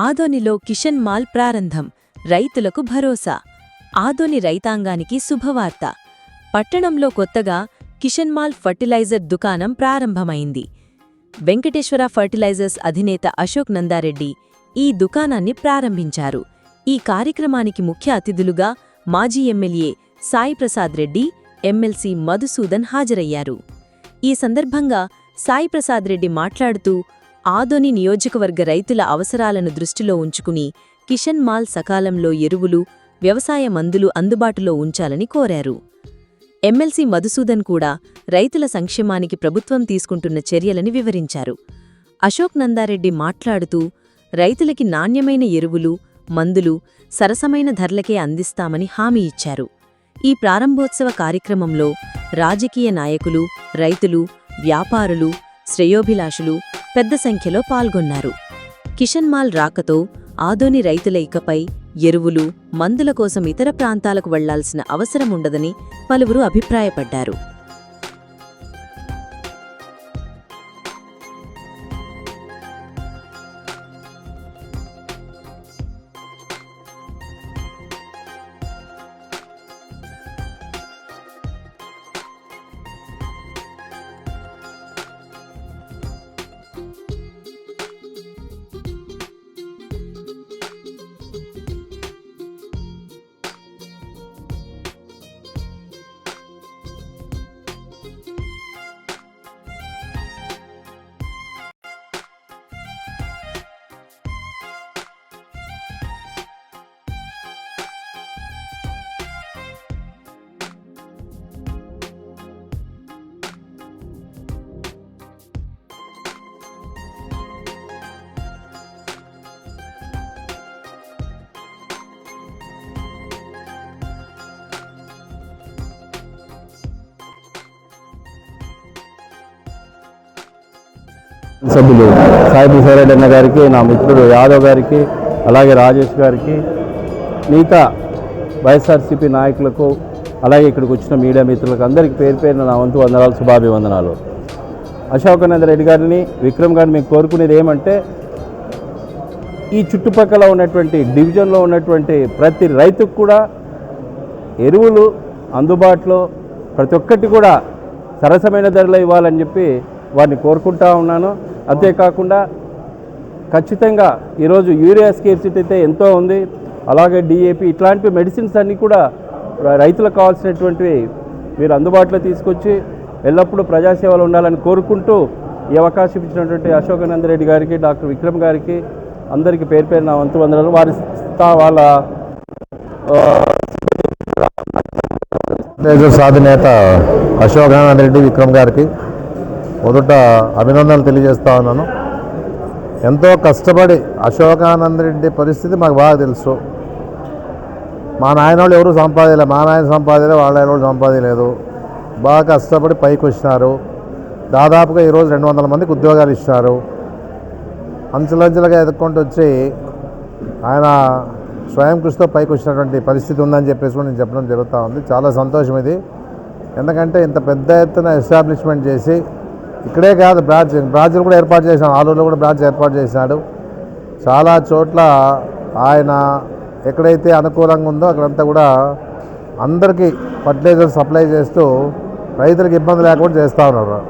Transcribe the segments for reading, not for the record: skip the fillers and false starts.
ఆదోనిలో కిషన్ మాల్ ప్రారంభం, రైతులకు భరోసా. ఆదోని రైతాంగానికి శుభవార్త. పట్టణంలో కొత్తగా కిషన్ మాల్ ఫర్టిలైజర్ దుకాణం ప్రారంభమైంది. వెంకటేశ్వర ఫర్టిలైజర్స్ అధినేత అశోక్ నందారెడ్డి ఈ దుకాణాన్ని ప్రారంభించారు. ఈ కార్యక్రమానికి ముఖ్య అతిథులుగా మాజీ ఎమ్మెల్యే సాయిప్రసాద్ రెడ్డి, ఎమ్మెల్సీ మధుసూదన్ హాజరయ్యారు. ఈ సందర్భంగా సాయిప్రసాద్ రెడ్డి మాట్లాడుతూ ఆదోని నియోజకవర్గ రైతుల అవసరాలను దృష్టిలో ఉంచుకుని కిషన్ మాల్ సకాలంలో ఎరువులు, వ్యవసాయ మందులు అందుబాటులో ఉంచాలని కోరారు. ఎమ్మెల్సీ మధుసూదన్ కూడా రైతుల సంక్షేమానికి ప్రభుత్వం తీసుకుంటున్న చర్యలని వివరించారు. అశోక్ నందారెడ్డి మాట్లాడుతూ రైతులకి నాణ్యమైన ఎరువులు, మందులు సరసమైన ధరలకే అందిస్తామని హామీ ఇచ్చారు. ఈ ప్రారంభోత్సవ కార్యక్రమంలో రాజకీయ నాయకులు, రైతులు, వ్యాపారులు, శ్రేయోభిలాషులు పెద్ద సంఖ్యలో పాల్గొన్నారు. కిషన్ మాల్ రాకతో ఆదోని రైతుల ఇకపై ఎరువులు, మందుల కోసం ఇతర ప్రాంతాలకు వెళ్లాల్సిన అవసరముండదని పలువురు అభిప్రాయపడ్డారు. సభ్యులు సాయిప్రసాద్ రెడ్డి అన్న గారికి, నా మిత్రుడు యాదవ్ గారికి, అలాగే రాజేష్ గారికి, మిగతా వైఎస్ఆర్సీపీ నాయకులకు, అలాగే ఇక్కడికి వచ్చిన మీడియా మిత్రులకు అందరికీ పేరు పేరున నా వంతు వందనాలు, శుభాభివందనాలు. అశోక్ నందారెడ్డి గారిని, విక్రమ్ గారిని మేము కోరుకునేది ఏమంటే, ఈ చుట్టుపక్కల ఉన్నటువంటి డివిజన్లో ఉన్నటువంటి ప్రతి రైతుకు కూడా ఎరువులు అందుబాటులో ప్రతి ఒక్కటి కూడా సరసమైన ధరలో ఇవ్వాలని చెప్పి వారిని కోరుకుంటా ఉన్నాను. అంతేకాకుండా ఖచ్చితంగా ఈరోజు యూరియా స్కేర్సిటీ అయితే ఎంతో ఉంది, అలాగే డిఏపి ఇట్లాంటి మెడిసిన్స్ అన్నీ కూడా రైతులకు కావాల్సినటువంటివి మీరు అందుబాటులో తీసుకొచ్చి ఎల్లప్పుడూ ప్రజాసేవలు ఉండాలని కోరుకుంటూ ఈ అవకాశం ఇచ్చినటువంటి అశోక్ నందారెడ్డి గారికి, డాక్టర్ విక్రమ్ గారికి అందరికీ పేరు పేరు నా వంతు వందనాలు. వాళ్ళ అధినేత అశోక్ నందారెడ్డి, విక్రమ్ గారికి మొదట అభినందనలు తెలియజేస్తా ఉన్నాను. ఎంతో కష్టపడి అశోకానందరెడ్డి పరిస్థితి మాకు బాగా తెలుసు. మా నాయన వాళ్ళు ఎవరు సంపాదించలేదు, మా నాయన సంపాదించలేదు, వాళ్ళ ఆయన వాళ్ళు సంపాదించలేదు. బాగా కష్టపడి పైకి వచ్చినారు. దాదాపుగా ఈరోజు 200 మందికి ఉద్యోగాలు ఇచ్చినారు. అంచెలంచెలుగా ఎదుర్కొంటూ వచ్చి ఆయన స్వయం కృషితో పైకి వచ్చినటువంటి పరిస్థితి ఉందని చెప్పేసి కూడా నేను చెప్పడం జరుగుతూ ఉంది. చాలా సంతోషం ఇది. ఎందుకంటే ఇంత పెద్ద ఎత్తున ఎస్టాబ్లిష్మెంట్ చేసి, ఇక్కడే కాదు బ్రాంచ్లు కూడా ఏర్పాటు చేసినాడు, ఆలూరులో కూడా బ్రాంచ్ ఏర్పాటు చేసినాడు. చాలా చోట్ల ఆయన ఎక్కడైతే అనుకూలంగా ఉందో అక్కడంతా కూడా అందరికీ ఫర్టిలైజర్ సప్లై చేస్తూ రైతులకు ఇబ్బంది లేకుండా చేస్తూ ఉన్నారు.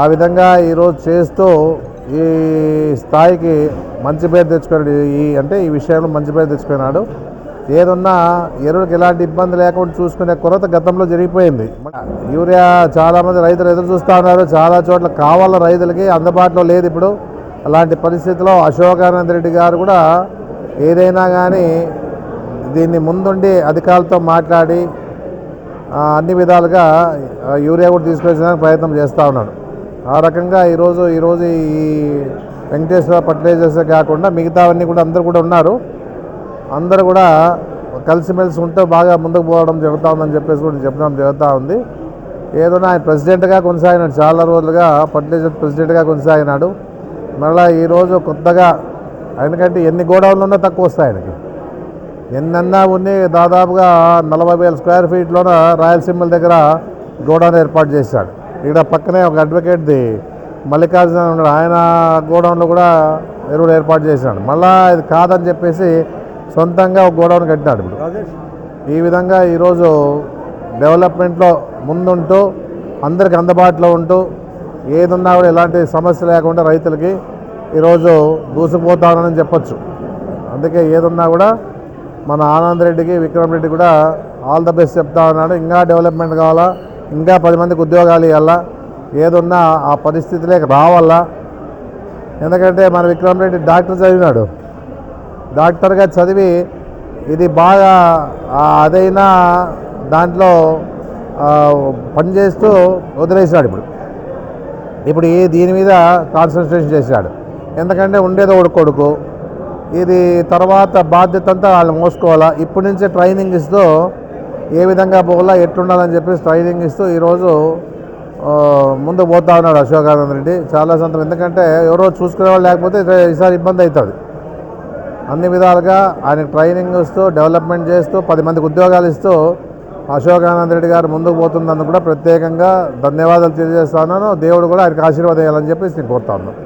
ఆ విధంగా ఈరోజు చేస్తూ ఈ స్థాయికి మంచి పేరు తెచ్చుకున్నాడు. ఈ విషయంలో మంచి పేరు తెచ్చుకున్నాడు. ఏదున్నా ఎరువులకు ఎలాంటి ఇబ్బంది లేకుండా చూసుకునే కొరత గతంలో జరిగిపోయింది. యూరియా చాలామంది రైతులు ఎదురు చూస్తూ ఉన్నారు. చాలా చోట్ల కావాల రైతులకి అందుబాటులో లేదు ఇప్పుడు. అలాంటి పరిస్థితిలో అశోకానందరెడ్డి గారు కూడా ఏదైనా కానీ దీన్ని ముందుండి అధికారులతో మాట్లాడి అన్ని విధాలుగా యూరియా కూడా తీసుకొచ్చడానికి ప్రయత్నం చేస్తూ ఉన్నాడు. ఆ రకంగా ఈరోజు ఈ వెంకటేశ్వర ఫర్టిలైజర్స్ కాకుండా మిగతావన్నీ కూడా అందరూ కూడా ఉన్నారు. అందరూ కూడా కలిసిమెలిసి ఉంటూ బాగా ముందుకు పోవడం జరుగుతూ ఉందని చెప్పేసి కూడా చెప్పడం జరుగుతూ ఉంది. ఏదైనా ఆయన ప్రెసిడెంట్గా కొనసాగినాడు, చాలా రోజులుగా ఫర్టిలైజర్ ప్రెసిడెంట్గా కొనసాగినాడు. మళ్ళీ ఈరోజు కొత్తగా ఆయనకంటే ఎన్ని గోడౌన్లు ఉన్నా తక్కువ వస్తాయి. ఆయనకి ఎన్నన్నా ఉన్ని దాదాపుగా 40,000 స్క్వేర్ ఫీట్లోన రాయలసీమల దగ్గర గోడౌన్ ఏర్పాటు చేశాడు. ఇక్కడ పక్కనే ఒక అడ్వకేట్ది మల్లికార్జున ఉన్నాడు, ఆయన గోడౌన్లో కూడా ఎరువులు ఏర్పాటు చేసినాడు. మళ్ళా ఇది కాదని చెప్పేసి సొంతంగా ఒక గోడౌన్ కట్టినాడు. ఇప్పుడు ఈ విధంగా ఈరోజు డెవలప్మెంట్లో ముందుంటూ అందరికి అందుబాటులో ఉంటూ ఏదున్నా కూడా ఎలాంటి సమస్య లేకుండా రైతులకి ఈరోజు దూసుకుపోతానని చెప్పొచ్చు. అందుకే ఏదున్నా కూడా మన ఆనంద్ రెడ్డికి, విక్రమ్ రెడ్డి కూడా ఆల్ ద బెస్ట్ చెప్తా ఉన్నాడు. ఇంకా డెవలప్మెంట్ కావాలా, ఇంకా 10 మందికి ఉద్యోగాలు ఇవ్వాలా, ఏదున్నా ఆ పరిస్థితిలోకి రావాలా. ఎందుకంటే మన విక్రమ్ రెడ్డి డాక్టర్ చదివినాడు. డాక్టర్గా చదివి ఇది బాగా అదైనా దాంట్లో పనిచేస్తూ వదిలేసాడు. ఇప్పుడు దీని మీద కాన్సన్ట్రేషన్ చేశాడు. ఎందుకంటే ఉండేది ఒక కొడుకు, ఇది తర్వాత బాధ్యత అంతా వాళ్ళు మోసుకోవాలా. ఇప్పటి నుంచే ట్రైనింగ్ ఇస్తూ ఏ విధంగా పోవాలా, ఎట్లుండాలని చెప్పేసి ట్రైనింగ్ ఇస్తూ ఈరోజు ముందుకు పోతా ఉన్నాడు అశోకానంద రెడ్డి. చాలా సంతోషం. ఎందుకంటే ఎవరో చూసుకునే వాళ్ళు లేకపోతే ఈసారి ఇబ్బంది అవుతుంది. అన్ని విధాలుగా ఆయన ట్రైనింగ్ ఇస్తూ డెవలప్మెంట్ చేస్తూ 10 మందికి ఉద్యోగాలు ఇస్తూ అశోకానంద రెడ్డి గారు ముందుకు పోతున్నందుకు కూడా ప్రత్యేకంగా ధన్యవాదాలు తెలియజేస్తా ఉన్నాను. దేవుడు కూడా ఆయనకు ఆశీర్వాదం ఇవ్వాలని చెప్పేసి నేను కోరుతా ఉన్నాను.